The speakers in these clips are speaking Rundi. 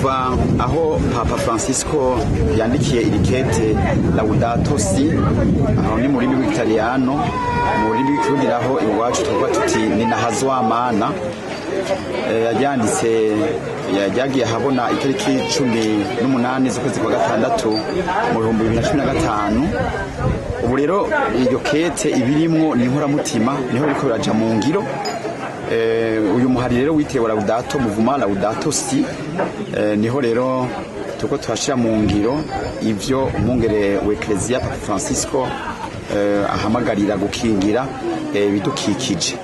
kuva aho Papa Francisco yandikiye irikete Laudato Si, aho ni mu rurimi rw'Italiyano, mu rurimi rw'ikirundi naho iwacu tuvuga tuti ni nahazwa amana. Yaryanditse yagiye habona itariki 18 z'ukwezi kwa gatandatu mu 2015. Ubu rero iryo kete ibirimwo ni inkoramutima, niho biriko biraja mu ngiro. Uyu muhari rero witewe Laudato Mouvement Laudato Si, niho rero tuko twashira mu ngiro ivyo umwungere w'Eklezia Papa Francisco ahamagarira gukingira bidukikije.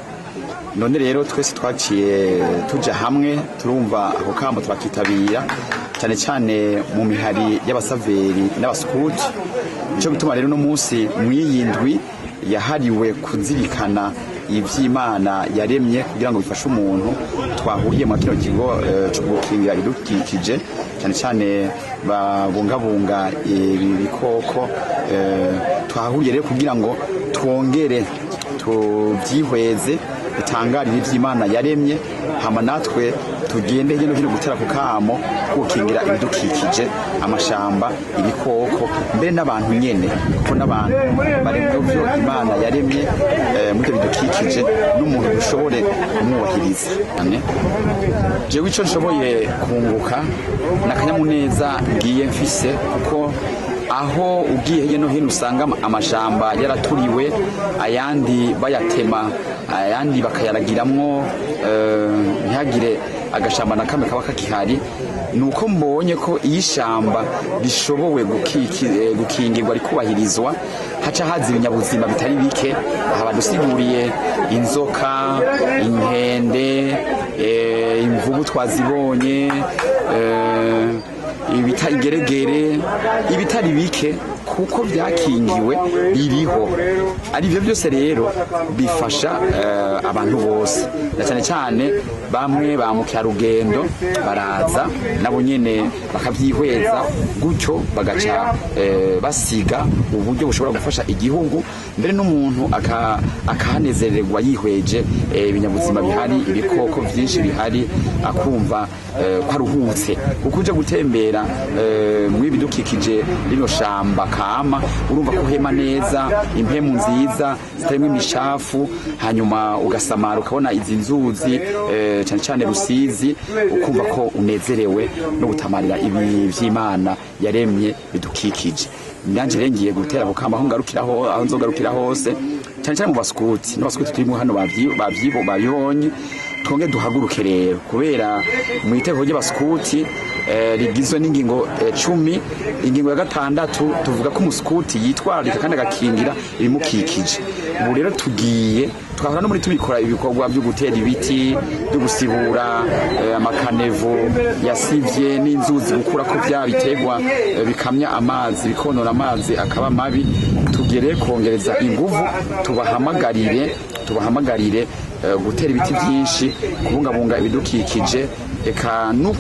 None rero twese twaciye tuja hamwe turumva ako kambo twakitabira cyane cyane mu mihari y'abasaveri n'abaskuti. Cyo gutuma rero no munsi mwiyindwi yahariwe kuzirikana ivy'Imana yaremye kugira ngo bifashe umuntu, twahuriye mu kino kigo cyo gukingira ibidukikije cyane cyane babungabunga ibikoko. Twahuriye rero kugira ngo twongere tubyihweze bitangarira ivy'Imana yaremye, hama natwe tugende hirya no hino gutera ku kamo gukingira ibidukikije, amashamba, ibikoko, mbere n'abantu nyene, kuko n'abantu bari mu byo Imana yaremye mu byo bidukikije n'umuntu dushobore kumwubahiriza. Jewe ico nshoboye kunguka n'akanyamuneza ngiye mfise, kuko aho ugiye hirya no hino usanga amashamba yaraturiwe, ayandi bayatema, ayandi bakayaragiramwo ntihagire agashamba na kamwe kaba kakihari. Nuko mbonye ko iyishamba rishobowe gukingirwa rikubahirizwa, haca haza ibinyabuzima bitari bike. Aha badusiguriye inzoka, inkende, imvubu twazibonye, ibita igeregere, ibitari bike, kuko byakingiwe biriho. Ari byo byose rero bifasha abantu bose, cyane cyane bamwe ba mukerarugendo baraza nabo nyene bakabyihweza, gutyo bagaca basiga uburyo bushobora gufasha igihugu, mbere n'umuntu akahanezererwa yihweje ibinyabuzima bihari, ibikoko byinshi bihari, akumva ko aruhutse. Kuko uje gutembera mu ibidukikije rino shamba kama, urumva ko uhema neza, impemu nziza zitarimo imishafu, hanyuma ugasamara ukabona izi nzuzi cyane cyane Rusizi, ukumva ko unezerewe no gutamarira ibi vy'Imana yaremye bidukikije. Nanje rengiye gutera bukamba aho ngarukiraho, aho nzogarukira hose, cyane cyane mu baskuti n'abaskuti turimo hano babibonye. Twonge duhaguruke rero, kubera mu iteko ry'abaskuti rigizwe n'ingingo 10. Ingingo ya 6 tuvuga ko umuskuti yitwararika kandi agakingira ibimukikije. Ubu rero tugiye twahora no muri tubikora ibikorwa byo gutera ibiti, byo gusibura amakanevu yasivye n'inzuzi, gukura ko bya bitegwa bikamya amazi, bikonora amazi akaba mabi. Tugere kongereza inguvu, tubahamagarire gutera ibiti byinshi, kubungabunga ibidukikije, eka no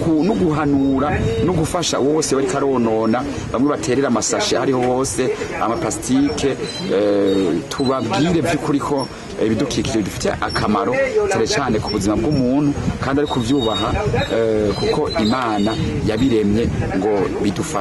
guhanura no gufasha wose bari karonona, bamwe baterera amasashe hariho hose, amaplastike. Tubabwire by'ukuri ko ibidukikije bidufite akamaro cyane cyane ku buzima bw'umuntu, kandi ari kuvyubaha kuko Imana yabiremye ngo bidufashe.